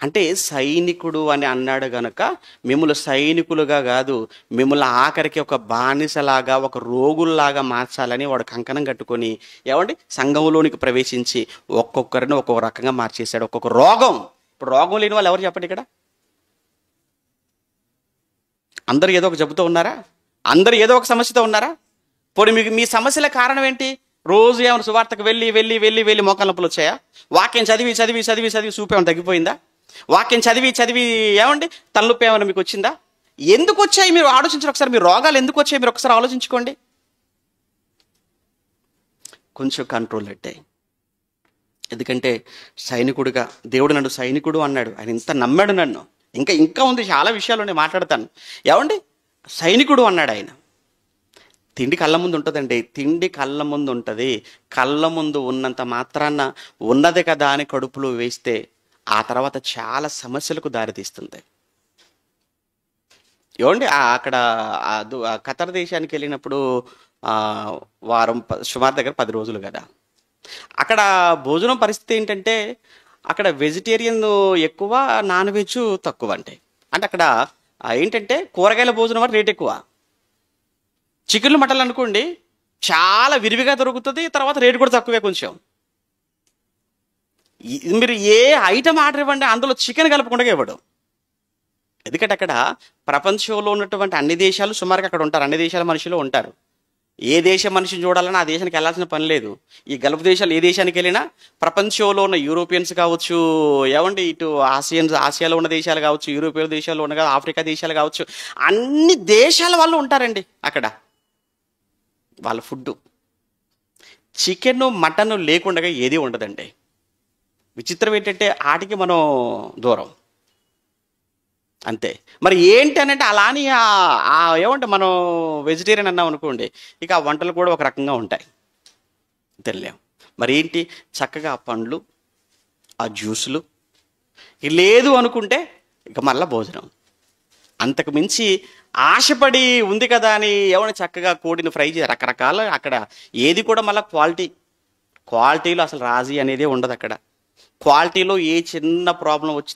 అంటే సైనికుడు అని అన్నాడు గనక మిమ్మల్ని సైనికులుగా కాదు, మిమ్మల్ని ఆఖరికి ఒక బానిసలాగా, ఒక రోగుల్లాగా మార్చాలని వాడు కంకణం కట్టుకొని ఏమండి సంఘంలోనికి ప్రవేశించి ఒక్కొక్కరిని ఒక్కొక్క రకంగా మార్చేశాడు. ఒక్కొక్క రోగం. ఇప్పుడు రోగం లేని వాళ్ళు ఎవరు చెప్పండి? ఇక్కడ అందరు ఏదో ఒక జబ్బుతో ఉన్నారా? అందరు ఏదో ఒక సమస్యతో ఉన్నారా? పోనీ మీకు మీ సమస్యల కారణం ఏంటి? రోజు ఏమైనా సువార్తకు వెళ్ళి వెళ్ళి వెళ్ళి వెళ్ళి మోకాళ్ళ నొప్పులు వచ్చాయా? వాక్యం చదివి చదివి చదివి చదివి చూపేమైనా తగ్గిపోయిందా? వాక్యం చదివి చదివి ఏమండి తలనొప్పి ఏమైనా మీకు వచ్చిందా? ఎందుకు వచ్చాయి మీరు ఆలోచించండి ఒకసారి. మీ రోగాలు ఎందుకు వచ్చాయి మీరు ఒకసారి ఆలోచించుకోండి. కొంచెం కంట్రోల్ పెట్టాయి. ఎందుకంటే సైనికుడిగా దేవుడు నన్ను సైనికుడు అన్నాడు. ఆయన ఇంత నమ్మాడు నన్ను. ఇంకా ఉంది, చాలా విషయాలు నేను మాట్లాడతాను. ఏమండి సైనికుడు అన్నాడు ఆయన. తిండి కళ్ళ ముందు ఉంటుందండి. తిండి కళ్ళ ముందు ఉంటుంది. కళ్ళ ముందు ఉన్నంత మాత్రాన ఉన్నది కదా అని కడుపులో వేస్తే ఆ తర్వాత చాలా సమస్యలకు దారితీస్తుంది. ఏమండి అక్కడ ఖతర్ దేశానికి వెళ్ళినప్పుడు వారం సుమారు దగ్గర 10 రోజులు కదా. అక్కడ భోజనం పరిస్థితి ఏంటంటే అక్కడ వెజిటేరియన్ ఎక్కువ, నాన్ వెజ్ తక్కువ. అంటే అక్కడ ఏంటంటే కూరగాయల భోజనం రేట్ ఎక్కువ. చికెన్లు మటన్లు అనుకోండి చాలా విరివిగా దొరుకుతుంది, తర్వాత రేటు కూడా తక్కువే కొంచెం. మీరు ఏ ఐటమ్ ఆర్డర్ ఇవ్వండి అందులో చికెన్ కలపకుండా ఇవ్వడం. ఎందుకంటే అక్కడ ప్రపంచంలో ఉన్నటువంటి అన్ని దేశాలు సుమారుగా అక్కడ ఉంటారు. అన్ని దేశాల మనుషులు ఉంటారు. ఏ దేశ మనిషిని చూడాలన్నా ఆ దేశానికి వెళ్ళాల్సిన పని లేదు. ఈ గల్ఫ్ దేశాలు ఏ దేశానికి వెళ్ళినా ప్రపంచంలో ఉన్న యూరోపియన్స్ కావచ్చు, ఏమండి ఇటు ఆసియాలో ఉన్న దేశాలు కావచ్చు, యూరోపియన్ దేశాల్లో ఉన్న ఆఫ్రికా దేశాలు కావచ్చు, అన్ని దేశాల వాళ్ళు ఉంటారండి అక్కడ. వాళ్ళ ఫుడ్ చికెన్ మటన్ లేకుండా ఏది ఉండదండి. విచిత్రం ఏంటంటే ఆటికి మనం దూరం అంతే. మరి ఏంటి అని అంటే అలా అని ఏమంటే మనం వెజిటేరియన్ అన్నాం అనుకోండి, ఇక ఆ వంటలు కూడా ఒక రకంగా ఉంటాయి, తెలియలేం. మరి ఏంటి చక్కగా ఆ పండ్లు, ఆ జ్యూసులు లేదు అనుకుంటే ఇక మళ్ళీ భోజనం. అంతకు మించి ఆశపడి ఉంది కదా అని ఏమైనా చక్కగా కోడిని ఫ్రై చేసి రకరకాల అక్కడ ఏది కూడా మళ్ళీ క్వాలిటీలో అసలు రాజీ అనేది ఉండదు అక్కడ. క్వాలిటీలో ఏ చిన్న ప్రాబ్లం వచ్చి